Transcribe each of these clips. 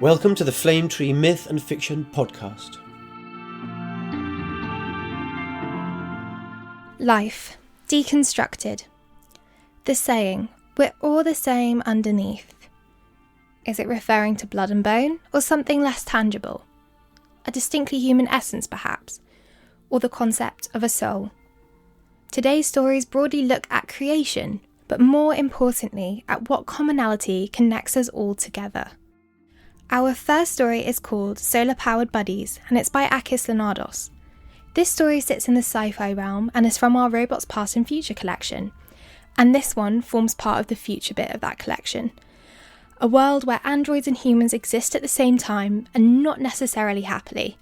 Welcome to the Flame Tree Myth and Fiction podcast. Life, deconstructed. The saying, we're all the same underneath. Is it referring to blood and bone, or something less tangible? A distinctly human essence, perhaps, or the concept of a soul? Today's stories broadly look at creation, but more importantly, at what commonality connects us all together. Our first story is called Solar-Powered Buddies, and it's by Akis Linardos. This story sits in the sci-fi realm and is from our Robots Past and Future collection, and this one forms part of the future bit of that collection. A world where androids and humans exist at the same time and not necessarily happily.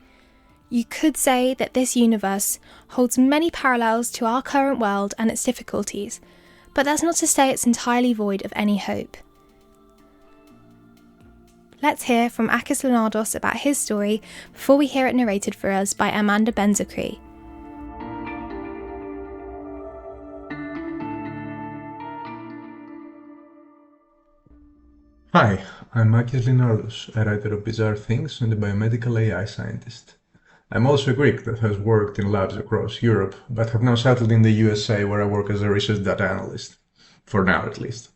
You could say that this universe holds many parallels to our current world and its difficulties, but that's not to say it's entirely void of any hope. Let's hear from Akis Linardos about his story before we hear it narrated for us by Amanda Benzecry. Hi, I'm Akis Linardos, a writer of bizarre things and a biomedical AI scientist. I'm also a Greek that has worked in labs across Europe, but have now settled in the USA where I work as a research data analyst. For now, at least.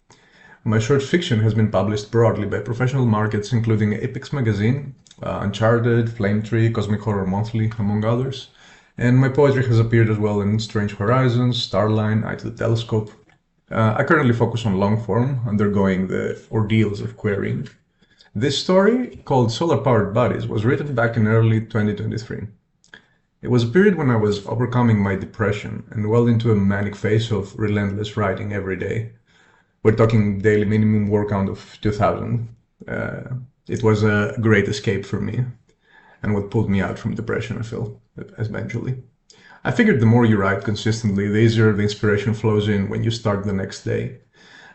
My short fiction has been published broadly by professional markets including Apex Magazine, Uncharted, Flame Tree, Cosmic Horror Monthly, among others, and my poetry has appeared as well in Strange Horizons, Starline, Eye to the Telescope. I currently focus on long form, undergoing the ordeals of querying. This story, called Solar-Powered Buddies, was written back in early 2023. It was a period when I was overcoming my depression and well into a manic phase of relentless writing every day. We're talking daily minimum word count of 2,000. It was a great escape for me and what pulled me out from depression, I feel, eventually. I figured the more you write consistently, the easier the inspiration flows in when you start the next day.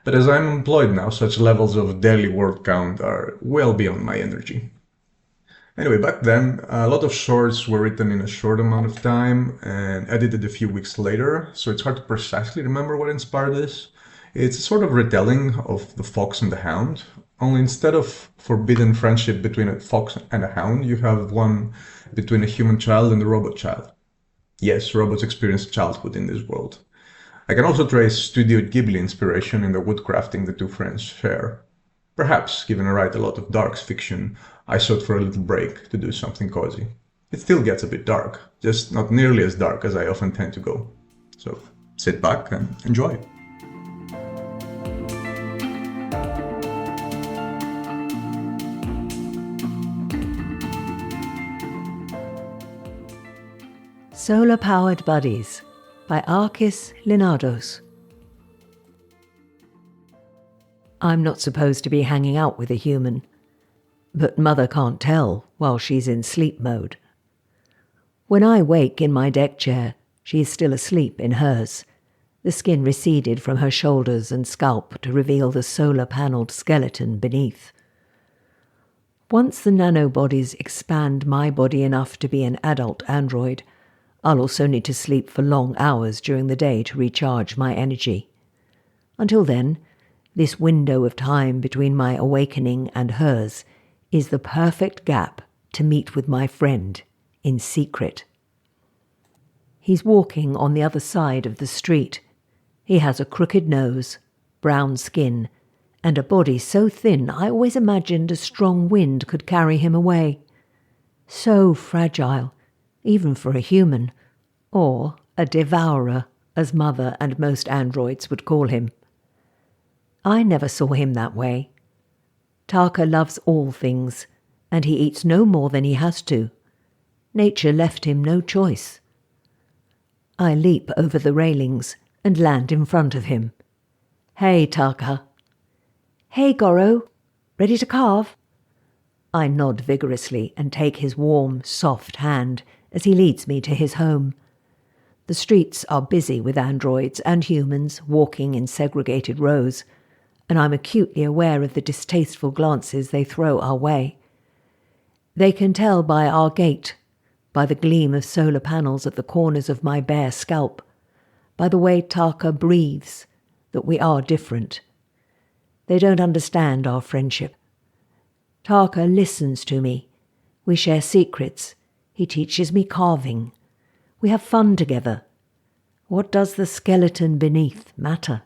But as I'm employed now, such levels of daily word count are well beyond my energy. Anyway, back then, a lot of shorts were written in a short amount of time and edited a few weeks later, so it's hard to precisely remember what inspired this. It's a sort of retelling of The Fox and the Hound, only instead of forbidden friendship between a fox and a hound, you have one between a human child and a robot child. Yes, robots experience childhood in this world. I can also trace Studio Ghibli inspiration in the woodcrafting the two friends share. Perhaps, given I write a lot of dark fiction, I sought for a little break to do something cozy. It still gets a bit dark, just not nearly as dark as I often tend to go. So, sit back and enjoy. Solar-Powered Buddies by Akis Linardos. I'm not supposed to be hanging out with a human, but Mother can't tell while she's in sleep mode. When I wake in my deck chair, she is still asleep in hers. The skin receded from her shoulders and scalp to reveal the solar-panelled skeleton beneath. Once the nanobodies expand my body enough to be an adult android, I'll also need to sleep for long hours during the day to recharge my energy. Until then, this window of time between my awakening and hers is the perfect gap to meet with my friend in secret. He's walking on the other side of the street. He has a crooked nose, brown skin, and a body so thin I always imagined a strong wind could carry him away. So fragile, even for a human, or a devourer, as Mother and most androids would call him. I never saw him that way. Taka loves all things, and he eats no more than he has to. Nature left him no choice. I leap over the railings and land in front of him. Hey, Taka. Hey, Goro. Ready to carve? I nod vigorously and take his warm, soft hand as he leads me to his home. The streets are busy with androids and humans walking in segregated rows, and I'm acutely aware of the distasteful glances they throw our way. They can tell by our gait, by the gleam of solar panels at the corners of my bare scalp, by the way Taka breathes, that we are different. They don't understand our friendship. Tarka listens to me. We share secrets. He teaches me carving. We have fun together. What does the skeleton beneath matter?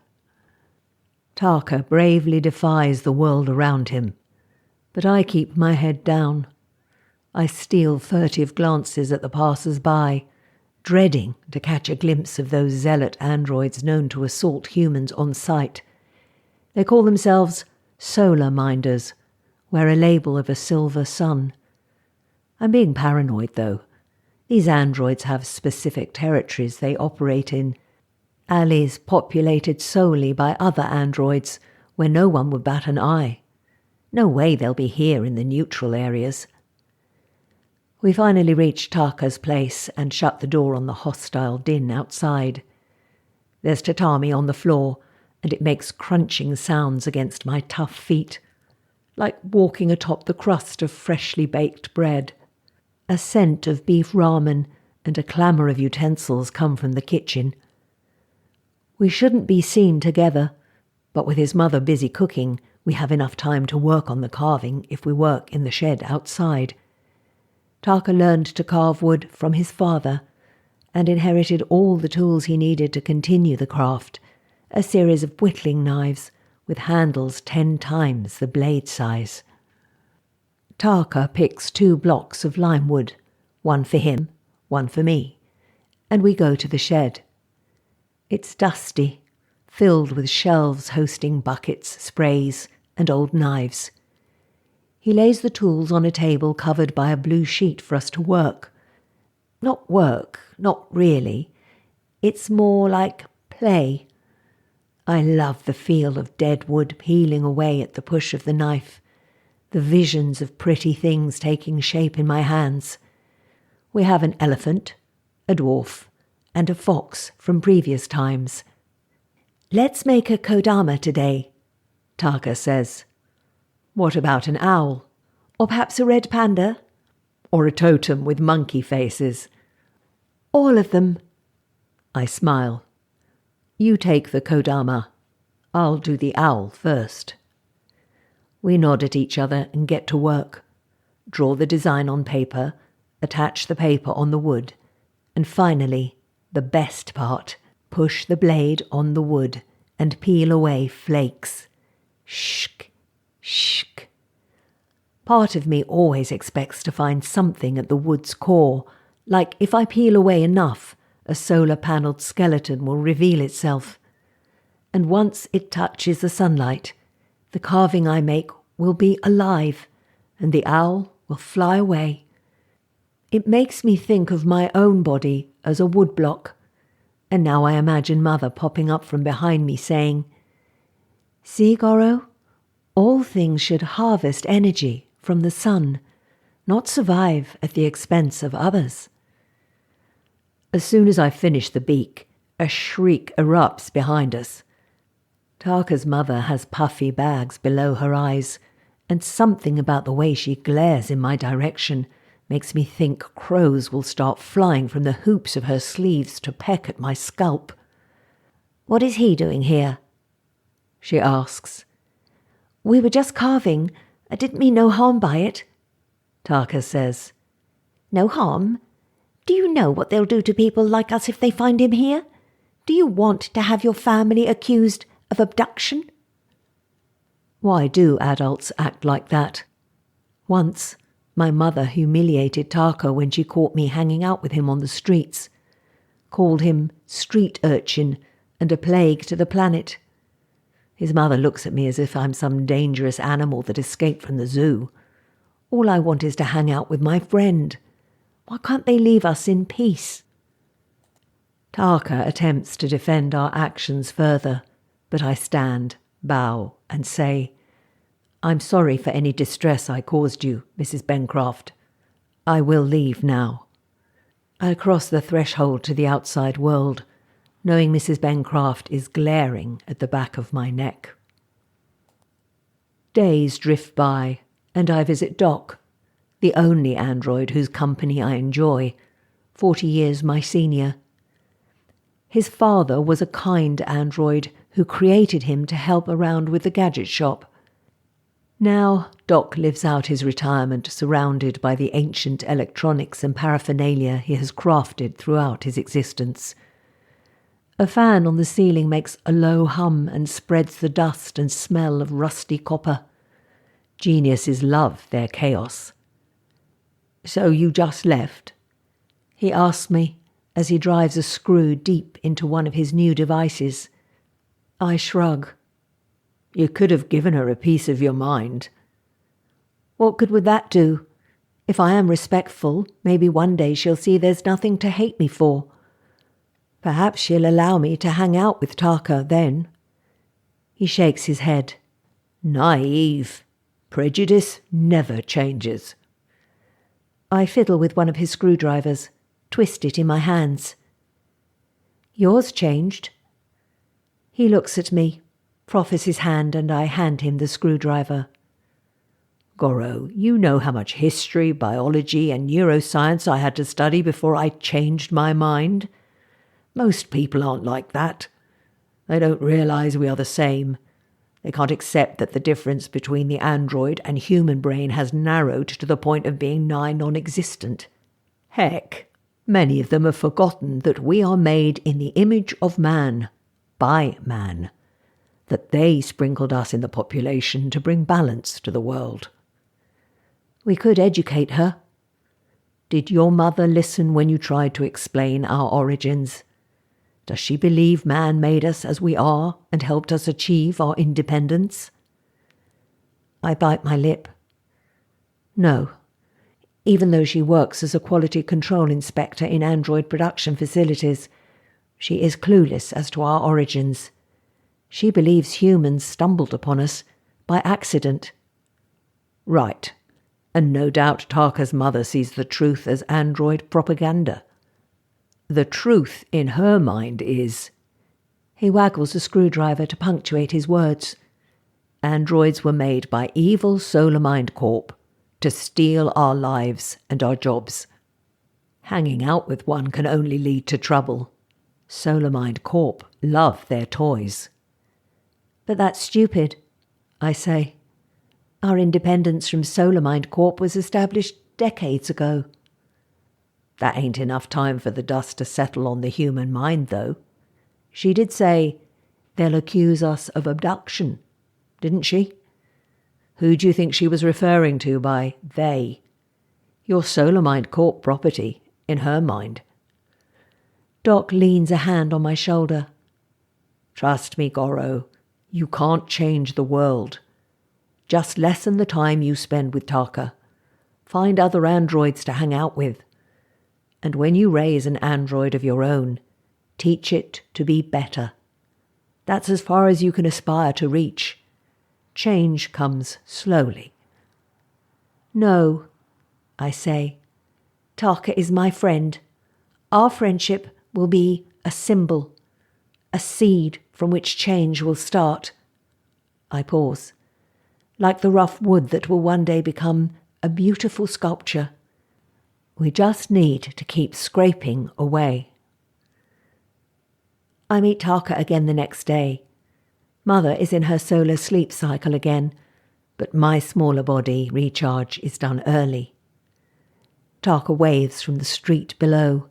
Tarka bravely defies the world around him, but I keep my head down. I steal furtive glances at the passers-by, dreading to catch a glimpse of those zealot androids known to assault humans on sight. They call themselves solar minders, wear a label of a silver sun. I'm being paranoid, though. These androids have specific territories they operate in, alleys populated solely by other androids where no one would bat an eye. No way they'll be here in the neutral areas. We finally reach Tarka's place and shut the door on the hostile din outside. There's tatami on the floor, and it makes crunching sounds against my tough feet, like walking atop the crust of freshly baked bread. A scent of beef ramen and a clamour of utensils come from the kitchen. We shouldn't be seen together, but with his mother busy cooking, we have enough time to work on the carving if we work in the shed outside. Tarka learned to carve wood from his father and inherited all the tools he needed to continue the craft, a series of whittling knives with handles 10 times the blade size. Tarka picks 2 blocks of lime wood, one for him, one for me, and we go to the shed. It's dusty, filled with shelves hosting buckets, sprays, and old knives. He lays the tools on a table covered by a blue sheet for us to work. Not work, not really. It's more like play. I love the feel of dead wood peeling away at the push of the knife, the visions of pretty things taking shape in my hands. We have an elephant, a dwarf, and a fox from previous times. "Let's make a kodama today," Tarka says. "What about an owl? Or perhaps a red panda? Or a totem with monkey faces?" "All of them." I smile. "You take the kodama. I'll do the owl first." We nod at each other and get to work. Draw the design on paper, attach the paper on the wood, and finally, the best part, push the blade on the wood and peel away flakes. Shk, shk. Part of me always expects to find something at the wood's core, like if I peel away enough, a solar-panelled skeleton will reveal itself. And once it touches the sunlight, the carving I make will be alive, and the owl will fly away. It makes me think of my own body as a woodblock, and now I imagine Mother popping up from behind me saying, "See, Goro? All things should harvest energy from the sun, not survive at the expense of others." As soon as I finish the beak, a shriek erupts behind us. Tarka's mother has puffy bags below her eyes, and something about the way she glares in my direction makes me think crows will start flying from the hoops of her sleeves to peck at my scalp. "What is he doing here?" she asks. "We were just carving. I didn't mean no harm by it," Tarka says. "No harm? Do you know what they'll do to people like us if they find him here? Do you want to have your family accused of abduction?" Why do adults act like that? Once, my mother humiliated Tarka when she caught me hanging out with him on the streets, called him street urchin and a plague to the planet. His mother looks at me as if I'm some dangerous animal that escaped from the zoo. All I want is to hang out with my friend. Why can't they leave us in peace? Tarka attempts to defend our actions further, but I stand, bow, and say, "I'm sorry for any distress I caused you, Mrs. Bencroft. I will leave now." I cross the threshold to the outside world, knowing Mrs. Bencroft is glaring at the back of my neck. Days drift by, and I visit Doc, the only android whose company I enjoy, 40 years my senior. His father was a kind android who created him to help around with the gadget shop. Now Doc lives out his retirement surrounded by the ancient electronics and paraphernalia he has crafted throughout his existence. A fan on the ceiling makes a low hum and spreads the dust and smell of rusty copper. Geniuses love their chaos. "So you just left?" he asks me as he drives a screw deep into one of his new devices. I shrug. "You could have given her a piece of your mind." "What good would that do? If I am respectful, maybe one day she'll see there's nothing to hate me for. Perhaps she'll allow me to hang out with Taka then." He shakes his head. "Naive. Prejudice never changes." I fiddle with one of his screwdrivers, twist it in my hands. "Yours changed." He looks at me, proffers his hand, and I hand him the screwdriver. "Goro, you know how much history, biology, and neuroscience I had to study before I changed my mind? Most people aren't like that. They don't realize we are the same. They can't accept that the difference between the android and human brain has narrowed to the point of being nigh non-existent. Heck, many of them have forgotten that we are made in the image of man, by man, that they sprinkled us in the population to bring balance to the world." "We could educate her." "Did your mother listen when you tried to explain our origins? Does she believe man made us as we are and helped us achieve our independence?" I bite my lip. No, even though she works as a quality control inspector in android production facilities, she is clueless as to our origins. She believes humans stumbled upon us by accident. Right, and no doubt Taka's mother sees the truth as android propaganda. The truth in her mind is... He waggles a screwdriver to punctuate his words. Androids were made by evil Solar Mind Corp to steal our lives and our jobs. Hanging out with one can only lead to trouble. Solar Mind Corp love their toys. "But that's stupid," I say. "Our independence from Solar Mind Corp was established decades ago." "That ain't enough time for the dust to settle on the human mind, though. She did say, they'll accuse us of abduction, didn't she? Who do you think she was referring to by they? Your Solar Mind Corp property, in her mind." Doc leans a hand on my shoulder. "Trust me, Goro, you can't change the world. Just lessen the time you spend with Taka. Find other androids to hang out with. And when you raise an android of your own, teach it to be better. That's as far as you can aspire to reach. Change comes slowly." "No," I say. "Taka is my friend. Our friendship will be a symbol, a seed from which change will start." I pause. "Like the rough wood that will one day become a beautiful sculpture. We just need to keep scraping away." I meet Taka again the next day. Mother is in her solar sleep cycle again, but my smaller body recharge is done early. Taka waves from the street below,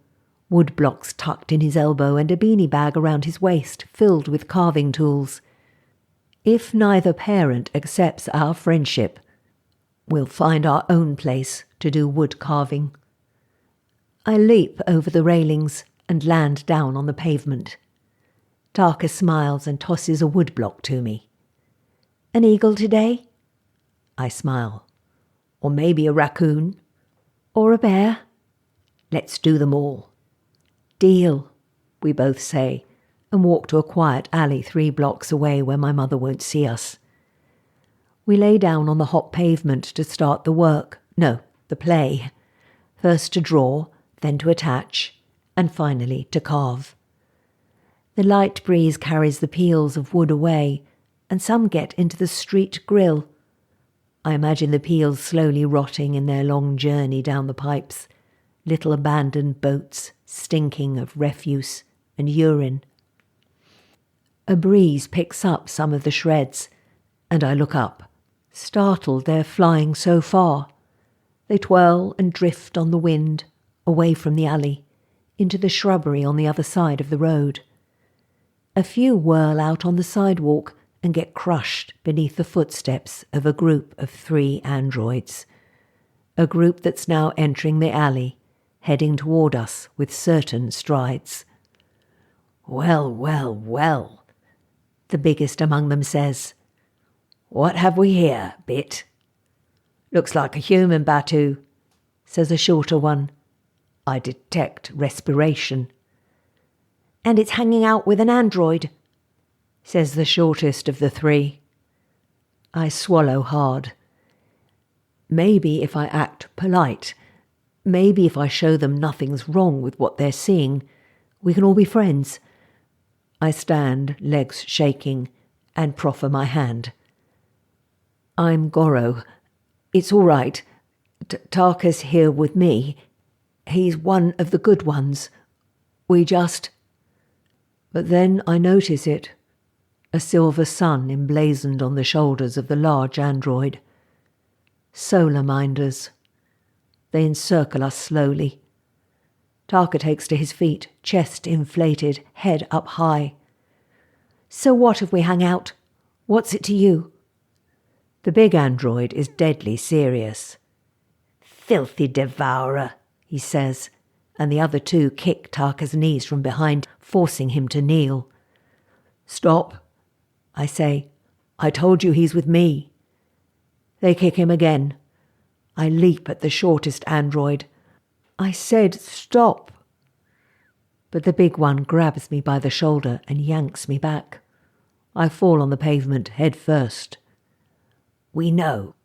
wood blocks tucked in his elbow and a beanie bag around his waist filled with carving tools. If neither parent accepts our friendship, we'll find our own place to do wood carving. I leap over the railings and land down on the pavement. Taka smiles and tosses a wood block to me. "An eagle today?" I smile. "Or maybe a raccoon. Or a bear. Let's do them all." "Deal," we both say, and walk to a quiet alley 3 blocks away where my mother won't see us. We lay down on the hot pavement to start the play. First to draw, then to attach, and finally to carve. The light breeze carries the peels of wood away, and some get into the street grill. I imagine the peels slowly rotting in their long journey down the pipes, little abandoned boats stinking of refuse and urine. A breeze picks up some of the shreds, and I look up. Startled they're flying so far. They twirl and drift on the wind, away from the alley, into the shrubbery on the other side of the road. A few whirl out on the sidewalk and get crushed beneath the footsteps of a group of 3 androids. A group that's now entering the alley, heading toward us with certain strides. "Well, well, well," the biggest among them says. "What have we here, Bit?" "Looks like a human, Batu," says a shorter one. I detect respiration. "And it's hanging out with an android," says the shortest of the 3. I swallow hard. Maybe if I act polite, maybe if I show them nothing's wrong with what they're seeing, we can all be friends. I stand, legs shaking, and proffer my hand. "I'm Goro. It's all right. Tarka's here with me. He's one of the good ones. We just..." But then I notice it. A silver sun emblazoned on the shoulders of the large android. Solar minders. They encircle us slowly. Tarka takes to his feet, chest inflated, head up high. "So what if we hang out? What's it to you?" The big android is deadly serious. "Filthy devourer," he says, and the other 2 kick Tarka's knees from behind, forcing him to kneel. "Stop," I say. "I told you he's with me." They kick him again. I leap at the shortest android. "I said stop." But the big one grabs me by the shoulder and yanks me back. I fall on the pavement head first. "We know,"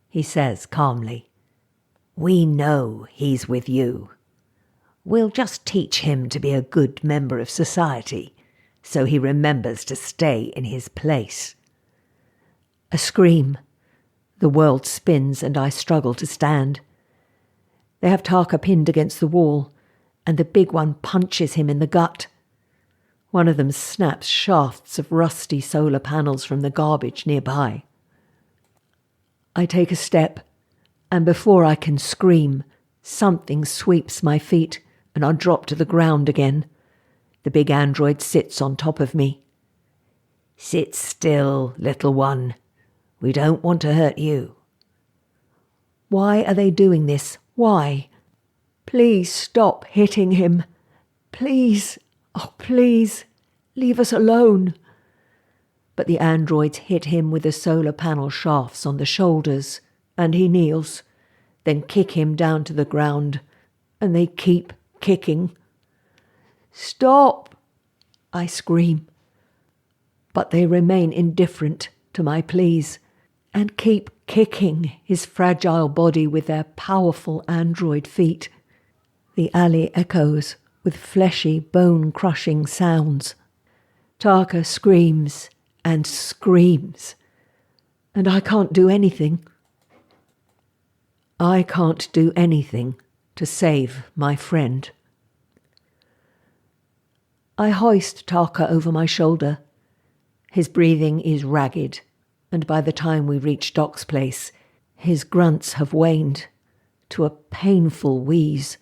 he says calmly. "We know he's with you. We'll just teach him to be a good member of society, so he remembers to stay in his place." A scream. The world spins and I struggle to stand. They have Tarka pinned against the wall, and the big one punches him in the gut. One of them snaps shafts of rusty solar panels from the garbage nearby. I take a step, and before I can scream, something sweeps my feet and I drop to the ground again. The big android sits on top of me. "Sit still, little one. We don't want to hurt you." Why are they doing this? Why? "Please stop hitting him. Please, oh please, leave us alone." But the androids hit him with the solar panel shafts on the shoulders, and he kneels, then kick him down to the ground, and they keep kicking. "Stop!" I scream. But they remain indifferent to my pleas, and keep kicking his fragile body with their powerful android feet. The alley echoes with fleshy, bone-crushing sounds. Tarka screams and screams, and I can't do anything. I can't do anything to save my friend. I hoist Tarka over my shoulder. His breathing is ragged, and by the time we reach Doc's place, his grunts have waned to a painful wheeze.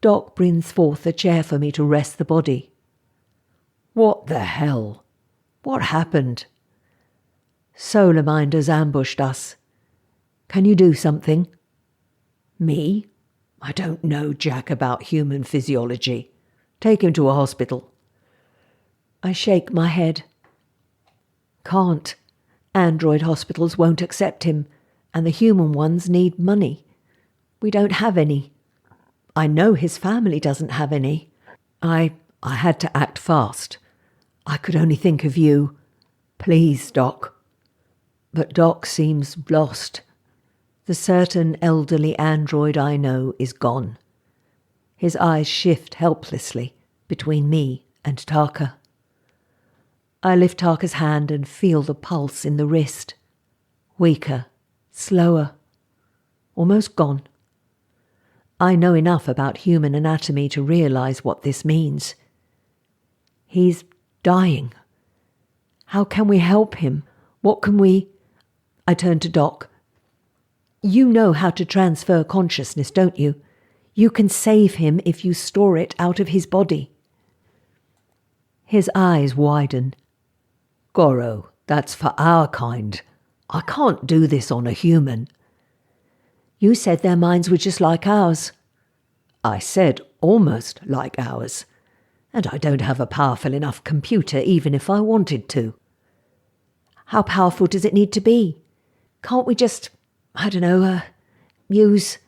Doc brings forth a chair for me to rest the body. "What the hell? What happened?" "Solar minders ambushed us. Can you do something?" "Me? I don't know jack about human physiology. Take him to a hospital." I shake my head. Can't. Android hospitals won't accept him, and the human ones need money. We don't have any. I know his family doesn't have any. I had to act fast. I could only think of you. Please, Doc. But Doc seems lost. The certain elderly android I know is gone. His eyes shift helplessly between me and Tarka. I lift Tarka's hand and feel the pulse in the wrist. Weaker, slower, almost gone. I know enough about human anatomy to realize what this means. He's dying. How can we help him? What can we... I turn to Doc. You know how to transfer consciousness, don't you? You can save him if you store it out of his body. His eyes widen. Goro, that's for our kind. I can't do this on a human. You said their minds were just like ours. I said almost like ours. And I don't have a powerful enough computer even if I wanted to. How powerful does it need to be? Can't we just, use...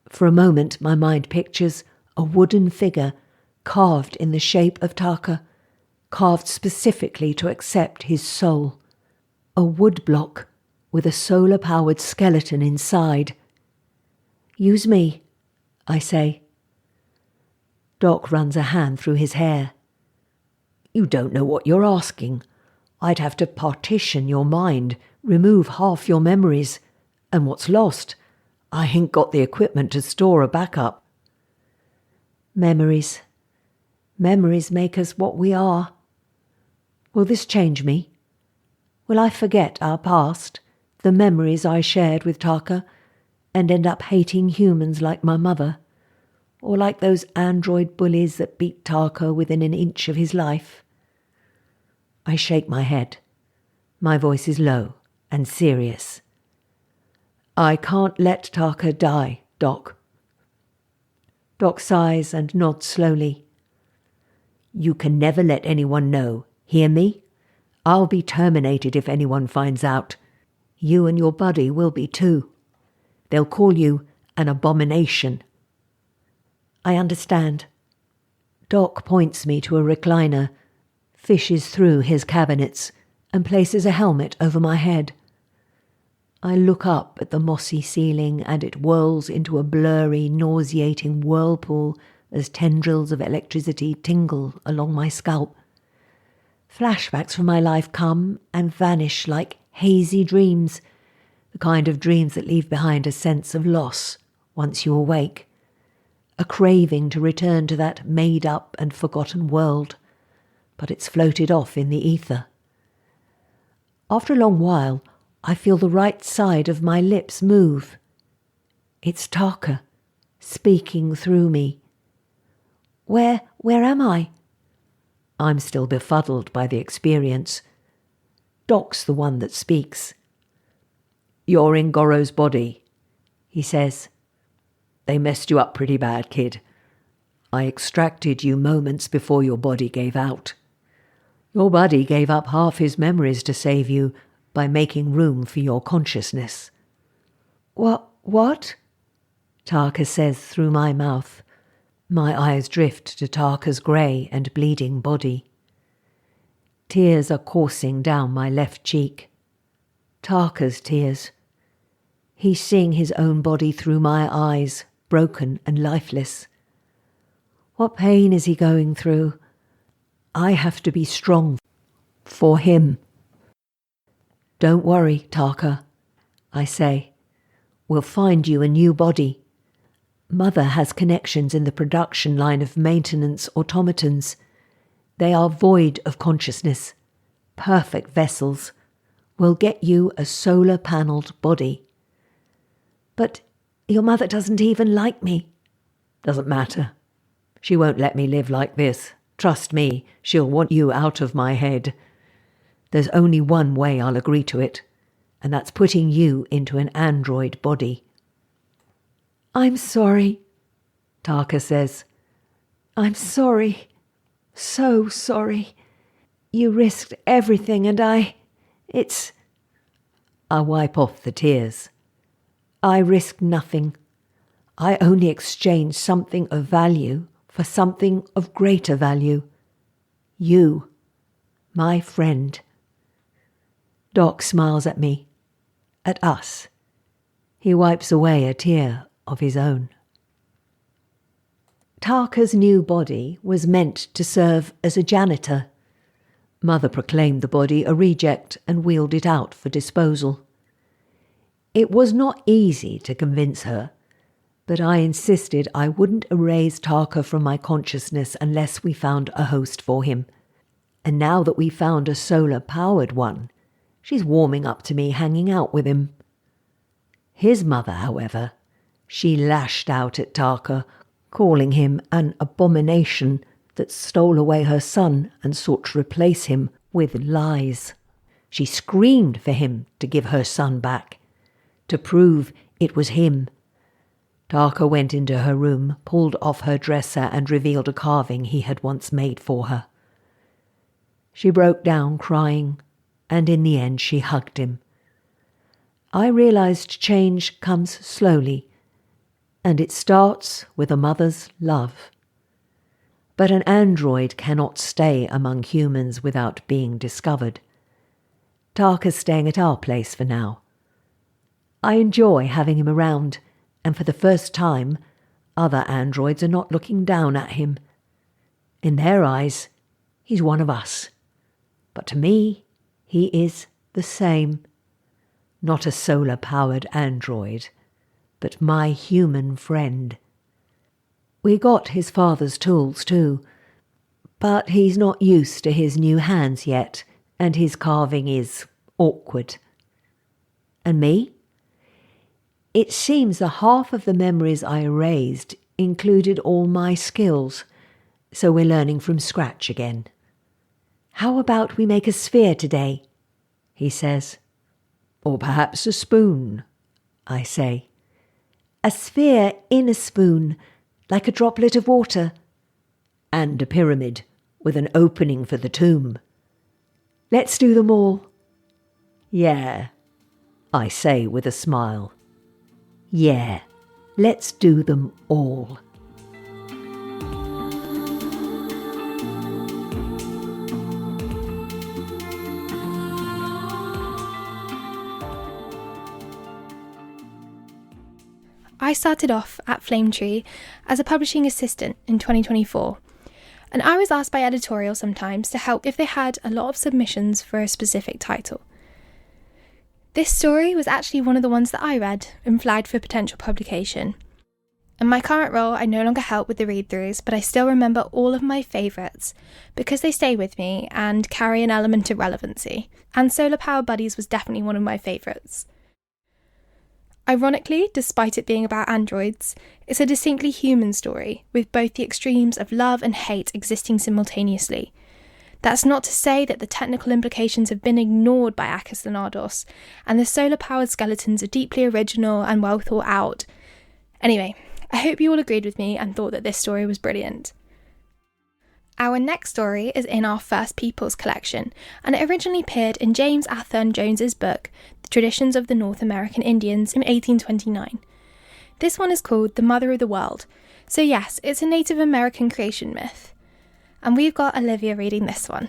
For a moment my mind pictures a wooden figure carved in the shape of Taka, carved specifically to accept his soul. A wood block with a solar-powered skeleton inside. Use me, I say. Doc runs a hand through his hair. You don't know what you're asking. I'd have to partition your mind, remove half your memories, and what's lost, I ain't got the equipment to store a backup. Memories. Memories make us what we are. Will this change me? Will I forget our past, the memories I shared with Taka, and end up hating humans like my mother, or like those android bullies that beat Taka within an inch of his life? I shake my head. My voice is low and serious. I can't let Taka die, Doc. Doc sighs and nods slowly. You can never let anyone know, hear me? I'll be terminated if anyone finds out. You and your buddy will be too. They'll call you an abomination. I understand. Doc points me to a recliner, fishes through his cabinets, and places a helmet over my head. I look up at the mossy ceiling and it whirls into a blurry, nauseating whirlpool as tendrils of electricity tingle along my scalp. Flashbacks from my life come and vanish like hazy dreams, the kind of dreams that leave behind a sense of loss once you awake, a craving to return to that made-up and forgotten world, but it's floated off in the ether. After a long while, I feel the right side of my lips move. It's Taka, speaking through me. Where am I? I'm still befuddled by the experience. Doc's the one that speaks. You're in Goro's body, he says. They messed you up pretty bad, kid. I extracted you moments before your body gave out. Your body gave up half his memories to save you by making room for your consciousness. What? Taka says through my mouth. My eyes drift to Taka's grey and bleeding body. Tears are coursing down my left cheek. Taka's tears. He's seeing his own body through my eyes, broken and lifeless. What pain is he going through? I have to be strong for him. Don't worry, Taka, I say. We'll find you a new body. Mother has connections in the production line of maintenance automatons. They are void of consciousness, perfect vessels. We'll get you a solar-panelled body. But your mother doesn't even like me. Doesn't matter. She won't let me live like this. Trust me, she'll want you out of my head. There's only one way I'll agree to it, and that's putting you into an android body. I'm sorry, Taka says. I'm sorry. So sorry. You risked everything and I wipe off the tears. I risked nothing. I only exchanged something of value for something of greater value. You, my friend. Doc smiles at me, at us. He wipes away a tear of his own. Taka's new body was meant to serve as a janitor. Mother proclaimed the body a reject and wheeled it out for disposal. It was not easy to convince her, but I insisted I wouldn't erase Taka from my consciousness unless we found a host for him. And now that we found a solar-powered one, She's warming up to me hanging out with him. His mother, however, she lashed out at Tarka, calling him an abomination that stole away her son and sought to replace him with lies. She screamed for him to give her son back, to prove it was him. Tarka went into her room, pulled off her dresser and revealed a carving he had once made for her. She broke down crying, and in the end she hugged him. I realized change comes slowly, and it starts with a mother's love. But an android cannot stay among humans without being discovered. Tarka's staying at our place for now. I enjoy having him around, and for the first time, other androids are not looking down at him. In their eyes, he's one of us. But to me, he is the same. Not a solar-powered android, but my human friend. We got his father's tools too, but he's not used to his new hands yet, and his carving is awkward. And me? It seems the half of the memories I erased included all my skills, so we're learning from scratch again. How about we make a sphere today? He says. Or perhaps a spoon, I say. A sphere in a spoon, like a droplet of water. And a pyramid, with an opening for the tomb. Let's do them all. Yeah, I say with a smile. Yeah, let's do them all. I started off at Flametree as a publishing assistant in 2024, and I was asked by editorial sometimes to help if they had a lot of submissions for a specific title. This story was actually one of the ones that I read and flagged for potential publication. In my current role, I no longer help with the read-throughs, but I still remember all of my favourites because they stay with me and carry an element of relevancy, and Solar Power Buddies was definitely one of my favourites. Ironically, despite it being about androids, it's a distinctly human story, with both the extremes of love and hate existing simultaneously. That's not to say that the technical implications have been ignored by Akis Linardos, and the solar-powered skeletons are deeply original and well thought out. Anyway, I hope you all agreed with me and thought that this story was brilliant. Our next story is in our First Peoples collection, and it originally appeared in James Athearn Jones's book, The Traditions of the North American Indians in 1829. This one is called The Mother of the World, so yes, it's a Native American creation myth. And we've got Olivia reading this one.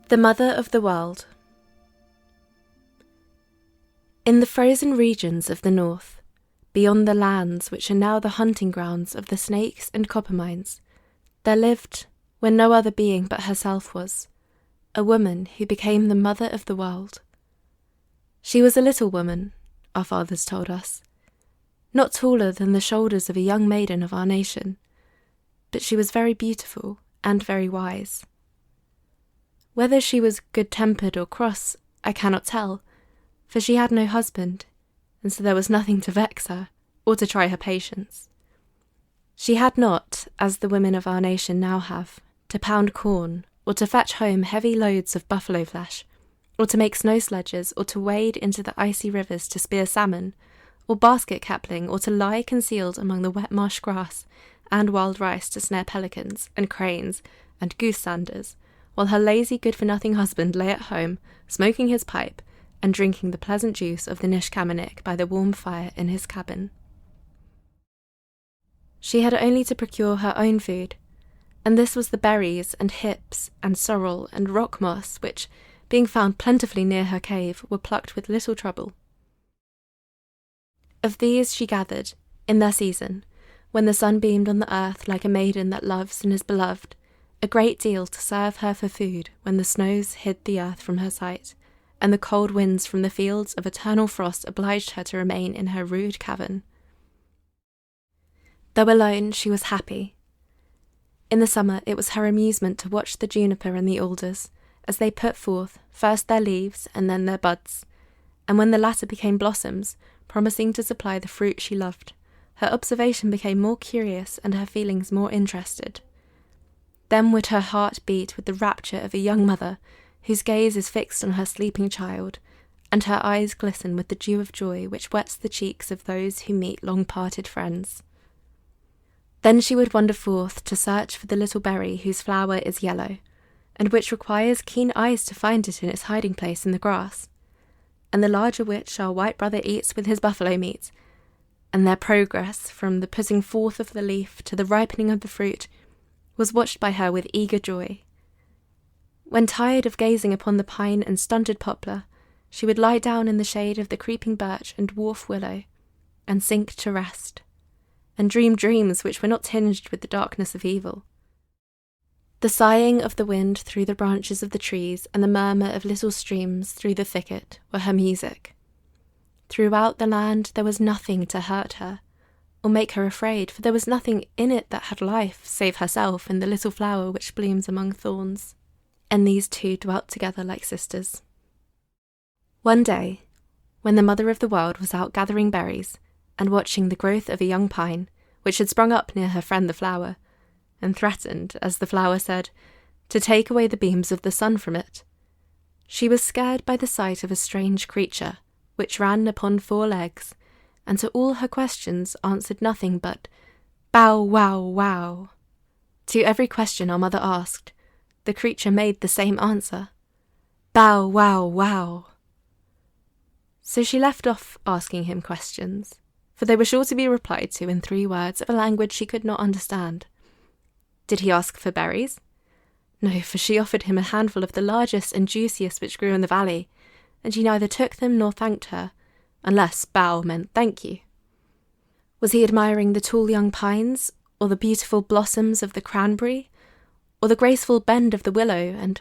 The Mother of the World. In the frozen regions of the north, beyond the lands which are now the hunting grounds of the snakes and copper mines, there lived, when no other being but herself was, a woman who became the mother of the world. She was a little woman, our fathers told us, not taller than the shoulders of a young maiden of our nation, but she was very beautiful and very wise. Whether she was good-tempered or cross, I cannot tell, for she had no husband, and so there was nothing to vex her, or to try her patience. She had not, as the women of our nation now have, to pound corn, or to fetch home heavy loads of buffalo flesh, or to make snow sledges, or to wade into the icy rivers to spear salmon, or basket capping, or to lie concealed among the wet marsh grass and wild rice to snare pelicans and cranes and goose sanders, while her lazy good-for-nothing husband lay at home, smoking his pipe and drinking the pleasant juice of the nishkamanik by the warm fire in his cabin. She had only to procure her own food, and this was the berries and hips and sorrel and rock moss which, being found plentifully near her cave, were plucked with little trouble. Of these she gathered, in their season, when the sun beamed on the earth like a maiden that loves and is beloved, a great deal to serve her for food when the snows hid the earth from her sight, and the cold winds from the fields of eternal frost obliged her to remain in her rude cavern. Though alone, she was happy. In the summer, it was her amusement to watch the juniper and the alders as they put forth first their leaves and then their buds, and when the latter became blossoms, promising to supply the fruit she loved, her observation became more curious and her feelings more interested. Then would her heart beat with the rapture of a young mother whose gaze is fixed on her sleeping child, and her eyes glisten with the dew of joy which wets the cheeks of those who meet long-parted friends. Then she would wander forth to search for the little berry whose flower is yellow, and which requires keen eyes to find it in its hiding place in the grass, and the larger which our white brother eats with his buffalo meat, and their progress from the putting forth of the leaf to the ripening of the fruit was watched by her with eager joy. When tired of gazing upon the pine and stunted poplar, she would lie down in the shade of the creeping birch and dwarf willow, and sink to rest, and dream dreams which were not tinged with the darkness of evil. The sighing of the wind through the branches of the trees and the murmur of little streams through the thicket were her music. Throughout the land there was nothing to hurt her, or make her afraid, for there was nothing in it that had life, save herself and the little flower which blooms among thorns. And these two dwelt together like sisters. One day, when the mother of the world was out gathering berries, and watching the growth of a young pine, which had sprung up near her friend the flower, and threatened, as the flower said, to take away the beams of the sun from it, she was scared by the sight of a strange creature, which ran upon 4 legs, and to all her questions answered nothing but bow wow wow. To every question our mother asked, the creature made the same answer, bow wow wow. So she left off asking him questions, for they were sure to be replied to in 3 words of a language she could not understand. Did he ask for berries? No, for she offered him a handful of the largest and juiciest which grew in the valley, and he neither took them nor thanked her, unless bow meant thank you. Was he admiring the tall young pines, or the beautiful blossoms of the cranberry, or the graceful bend of the willow, and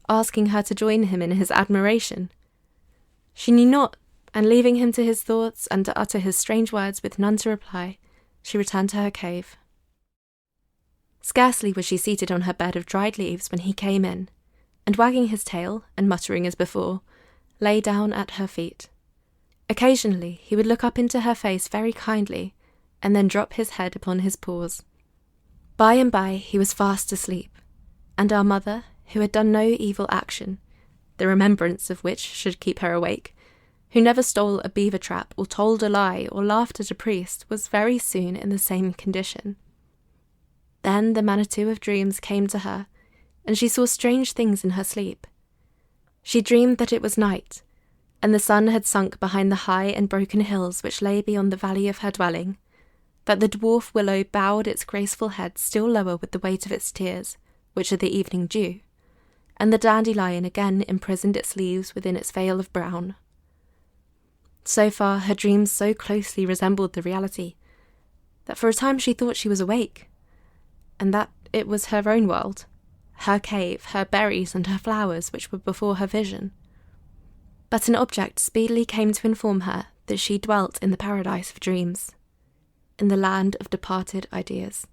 asking her to join him in his admiration? She knew not, and leaving him to his thoughts and to utter his strange words with none to reply, she returned to her cave. Scarcely was she seated on her bed of dried leaves when he came in, and wagging his tail, and muttering as before, lay down at her feet. Occasionally he would look up into her face very kindly, and then drop his head upon his paws. By and by he was fast asleep, and our mother, who had done no evil action, the remembrance of which should keep her awake, who never stole a beaver trap or told a lie or laughed at a priest, was very soon in the same condition. Then the Manitou of dreams came to her, and she saw strange things in her sleep. She dreamed that it was night, and the sun had sunk behind the high and broken hills which lay beyond the valley of her dwelling, that the dwarf willow bowed its graceful head still lower with the weight of its tears, which are the evening dew, and the dandelion again imprisoned its leaves within its veil of brown. So far her dreams so closely resembled the reality, that for a time she thought she was awake, and that it was her own world, her cave, her berries and her flowers which were before her vision. But an object speedily came to inform her that she dwelt in the paradise of dreams, in the land of departed ideas.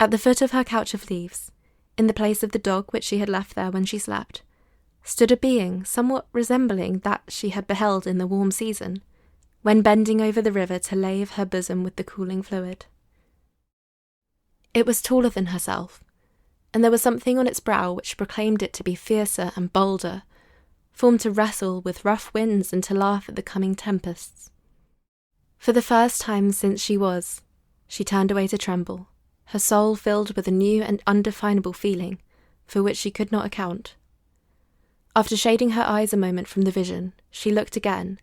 At the foot of her couch of leaves, in the place of the dog which she had left there when she slept, stood a being somewhat resembling that she had beheld in the warm season, when bending over the river to lave her bosom with the cooling fluid. It was taller than herself, and there was something on its brow which proclaimed it to be fiercer and bolder, formed to wrestle with rough winds and to laugh at the coming tempests. For the first time since she turned away to tremble, her soul filled with a new and undefinable feeling, for which she could not account. After shading her eyes a moment from the vision, she looked again,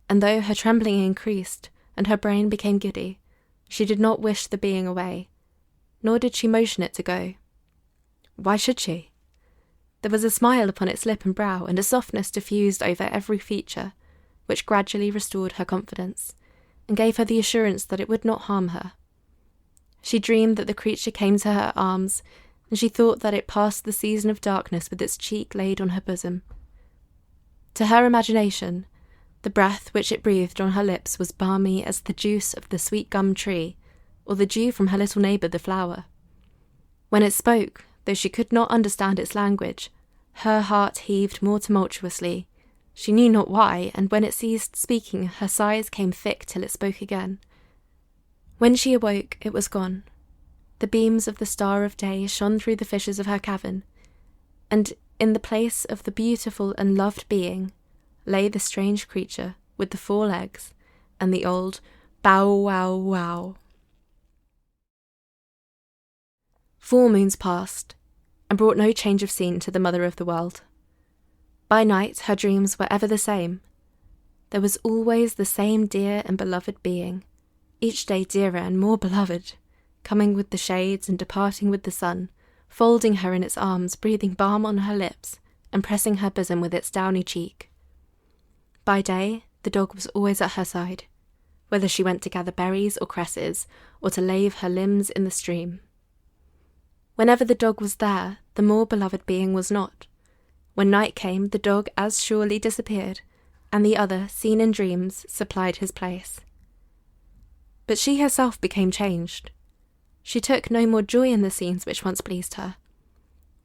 and though her trembling increased and her brain became giddy, she did not wish the being away, nor did she motion it to go. Why should she? There was a smile upon its lip and brow, and a softness diffused over every feature, which gradually restored her confidence, and gave her the assurance that it would not harm her. She dreamed that the creature came to her arms, and she thought that it passed the season of darkness with its cheek laid on her bosom. To her imagination, the breath which it breathed on her lips was balmy as the juice of the sweet gum tree, or the dew from her little neighbour the flower. When it spoke, though she could not understand its language, her heart heaved more tumultuously. She knew not why, and when it ceased speaking, her sighs came thick till it spoke again. When she awoke, it was gone. The beams of the star of day shone through the fissures of her cavern, and in the place of the beautiful and loved being lay the strange creature with the 4 legs and the old bow wow wow. 4 moons passed, and brought no change of scene to the mother of the world. By night her dreams were ever the same. There was always the same dear and beloved being, each day dearer and more beloved, coming with the shades and departing with the sun, folding her in its arms, breathing balm on her lips, and pressing her bosom with its downy cheek. By day, the dog was always at her side, whether she went to gather berries or cresses, or to lave her limbs in the stream. Whenever the dog was there, the more beloved being was not. When night came, the dog as surely disappeared, and the other, seen in dreams, supplied his place. But she herself became changed. She took no more joy in the scenes which once pleased her.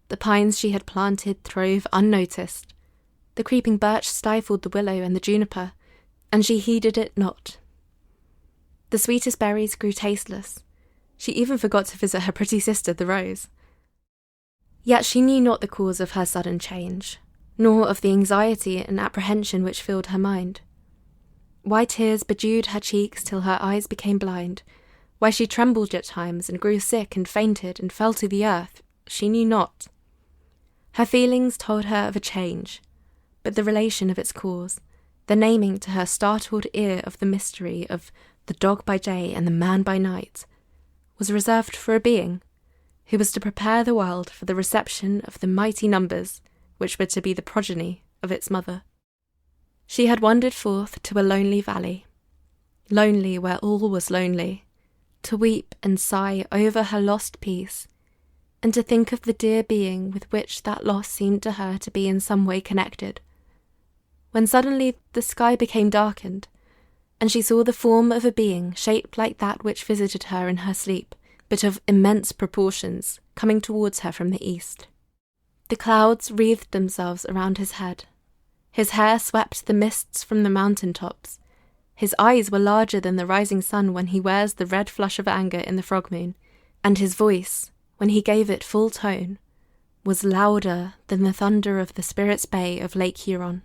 The pines she had planted throve unnoticed. The creeping birch stifled the willow and the juniper, and she heeded it not. The sweetest berries grew tasteless. She even forgot to visit her pretty sister, the rose. Yet she knew not the cause of her sudden change, nor of the anxiety and apprehension which filled her mind. Why tears bedewed her cheeks till her eyes became blind, why she trembled at times and grew sick and fainted and fell to the earth, she knew not. Her feelings told her of a change, but the relation of its cause, the naming to her startled ear of the mystery of the dog by day and the man by night, was reserved for a being who was to prepare the world for the reception of the mighty numbers which were to be the progeny of its mother. She had wandered forth to a lonely valley, lonely where all was lonely, to weep and sigh over her lost peace, and to think of the dear being with which that loss seemed to her to be in some way connected, when suddenly the sky became darkened, and she saw the form of a being shaped like that which visited her in her sleep, but of immense proportions, coming towards her from the east. The clouds wreathed themselves around his head. His hair swept the mists from the mountain tops. His eyes were larger than the rising sun when he wears the red flush of anger in the frog moon, and his voice, when he gave it full tone, was louder than the thunder of the Spirit's Bay of Lake Huron.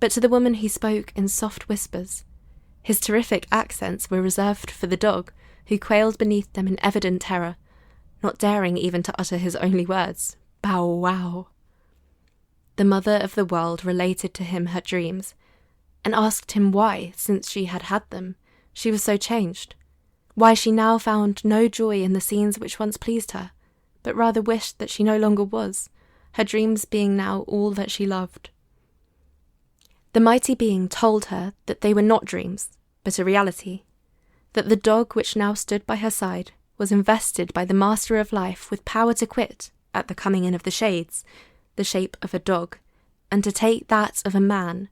But to the woman he spoke in soft whispers. His terrific accents were reserved for the dog, who quailed beneath them in evident terror, not daring even to utter his only words, bow wow. The mother of the world related to him her dreams, and asked him why, since she had had them, she was so changed, why she now found no joy in the scenes which once pleased her, but rather wished that she no longer was, her dreams being now all that she loved. The mighty being told her that they were not dreams, but a reality, that the dog which now stood by her side was invested by the master of life with power to quit, at the coming in of the shades, the shape of a dog, and to take that of a man,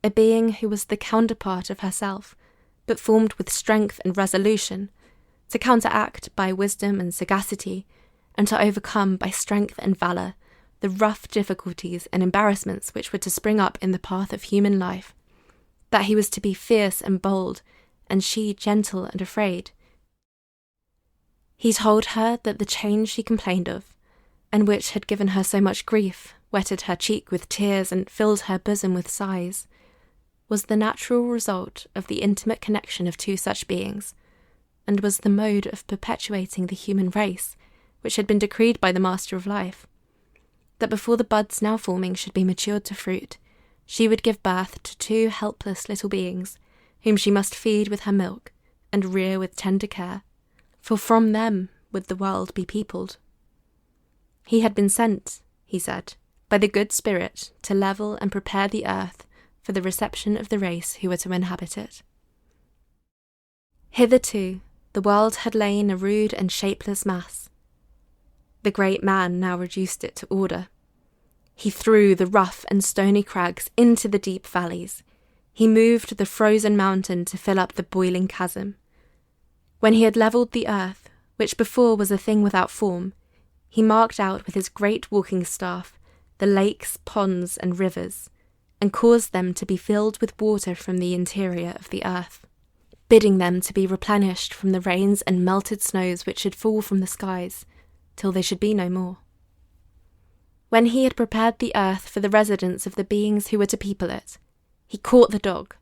a being who was the counterpart of herself, but formed with strength and resolution, to counteract by wisdom and sagacity, and to overcome by strength and valour the rough difficulties and embarrassments which were to spring up in the path of human life, that he was to be fierce and bold, and she gentle and afraid. He told her that the change she complained of, and which had given her so much grief, wetted her cheek with tears and filled her bosom with sighs, was the natural result of the intimate connection of two such beings, and was the mode of perpetuating the human race, which had been decreed by the Master of Life, that before the buds now forming should be matured to fruit, she would give birth to 2 helpless little beings, whom she must feed with her milk, and rear with tender care, for from them would the world be peopled. He had been sent, he said, by the good Spirit to level and prepare the earth for the reception of the race who were to inhabit it. Hitherto, the world had lain a rude and shapeless mass. The great man now reduced it to order. He threw the rough and stony crags into the deep valleys. He moved the frozen mountain to fill up the boiling chasm. When he had levelled the earth, which before was a thing without form, he marked out with his great walking staff the lakes, ponds, and rivers, and caused them to be filled with water from the interior of the earth, bidding them to be replenished from the rains and melted snows which should fall from the skies, till they should be no more. When he had prepared the earth for the residence of the beings who were to people it, he caught the dog,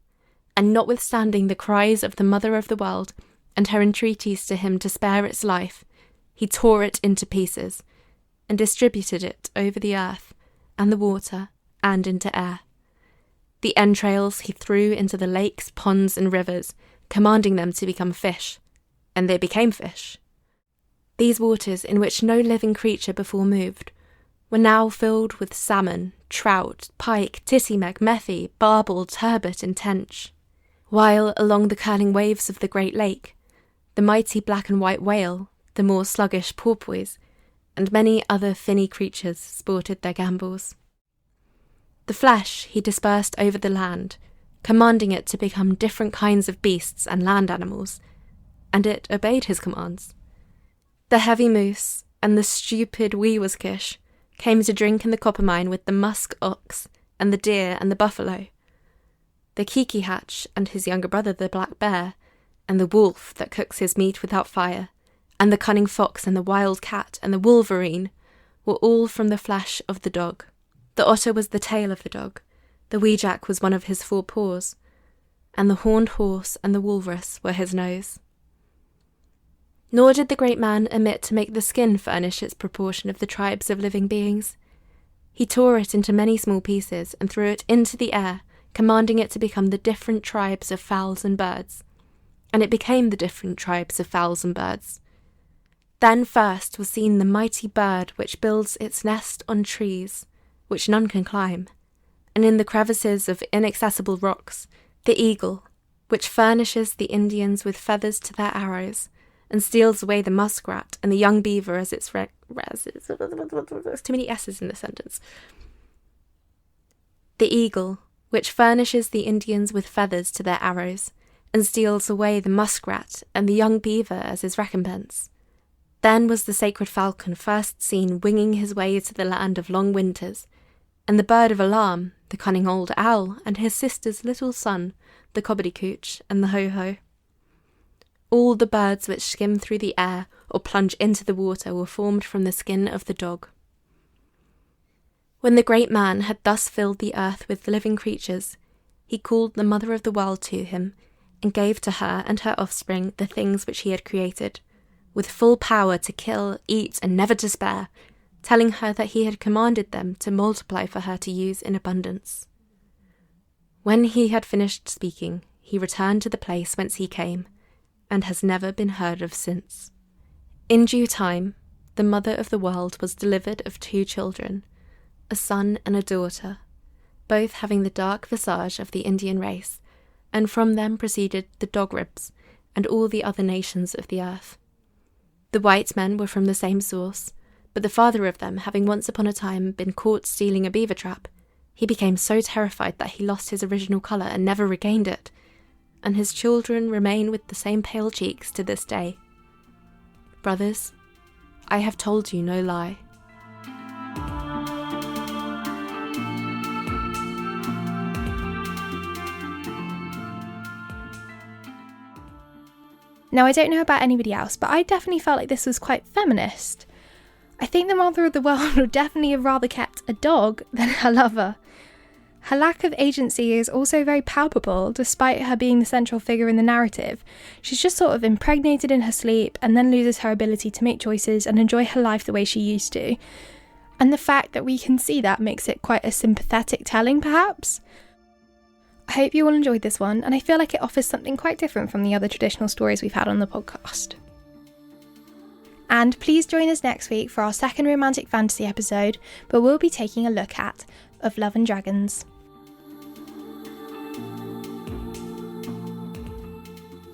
and notwithstanding the cries of the mother of the world and her entreaties to him to spare its life, he tore it into pieces, and distributed it over the earth, and the water, and into air. The entrails he threw into the lakes, ponds, and rivers, commanding them to become fish, and they became fish. These waters, in which no living creature before moved, were now filled with salmon, trout, pike, tittymeg, methy, barbel, turbot, and tench, while along the curling waves of the great lake, the mighty black and white whale, the more sluggish porpoise, and many other finny creatures sported their gambols. The flesh he dispersed over the land, commanding it to become different kinds of beasts and land animals, and it obeyed his commands. The heavy moose and the stupid weewaskish came to drink in the copper mine with the musk ox and the deer and the buffalo. The kikihatch and his younger brother the black bear, and the wolf that cooks his meat without fire, and the cunning fox and the wild cat and the wolverine were all from the flesh of the dog. The otter was the tail of the dog, the weejack was one of his 4 paws, and the horned horse and the walrus were his nose. Nor did the great man omit to make the skin furnish its proportion of the tribes of living beings. He tore it into many small pieces and threw it into the air, commanding it to become the different tribes of fowls and birds. And it became the different tribes of fowls and birds. Then first was seen the mighty bird which builds its nest on trees, which none can climb, and in the crevices of inaccessible rocks, the eagle, which furnishes the Indians with feathers to their arrows, and steals away the muskrat and the young beaver as its there's too many S's in the sentence. The eagle, which furnishes the Indians with feathers to their arrows, and steals away the muskrat and the young beaver as his recompense. Then was the sacred falcon first seen winging his way to the land of long winters, and the bird of alarm, the cunning old owl, and his sister's little son, the cobbity-cooch and the ho-ho. All the birds which skim through the air or plunge into the water were formed from the skin of the dog. When the great man had thus filled the earth with living creatures, he called the mother of the world to him, and gave to her and her offspring the things which he had created, with full power to kill, eat, and never to spare, telling her that he had commanded them to multiply for her to use in abundance. When he had finished speaking, he returned to the place whence he came, and has never been heard of since. In due time, the mother of the world was delivered of 2 children, a son and a daughter, both having the dark visage of the Indian race, and from them proceeded the Dogribs and all the other nations of the earth. The white men were from the same source, but the father of them having once upon a time been caught stealing a beaver trap, he became so terrified that he lost his original colour and never regained it, and his children remain with the same pale cheeks to this day. Brothers, I have told you no lie. Now, I don't know about anybody else, but I definitely felt like this was quite feminist. I think the mother of the world would definitely have rather kept a dog than her lover. Her lack of agency is also very palpable, despite her being the central figure in the narrative. She's just sort of impregnated in her sleep and then loses her ability to make choices and enjoy her life the way she used to. And the fact that we can see that makes it quite a sympathetic telling, perhaps. I hope you all enjoyed this one, and I feel like it offers something quite different from the other traditional stories we've had on the podcast. And please join us next week for our second romantic fantasy episode, where we'll be taking a look at Of Love and Dragons.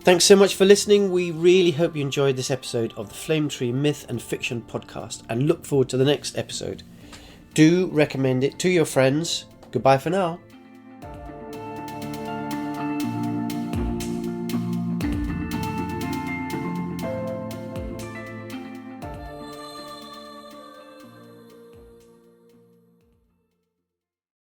Thanks so much for listening. We really hope you enjoyed this episode of the Flame Tree Myth and Fiction podcast and look forward to the next episode. Do recommend it to your friends. Goodbye for now.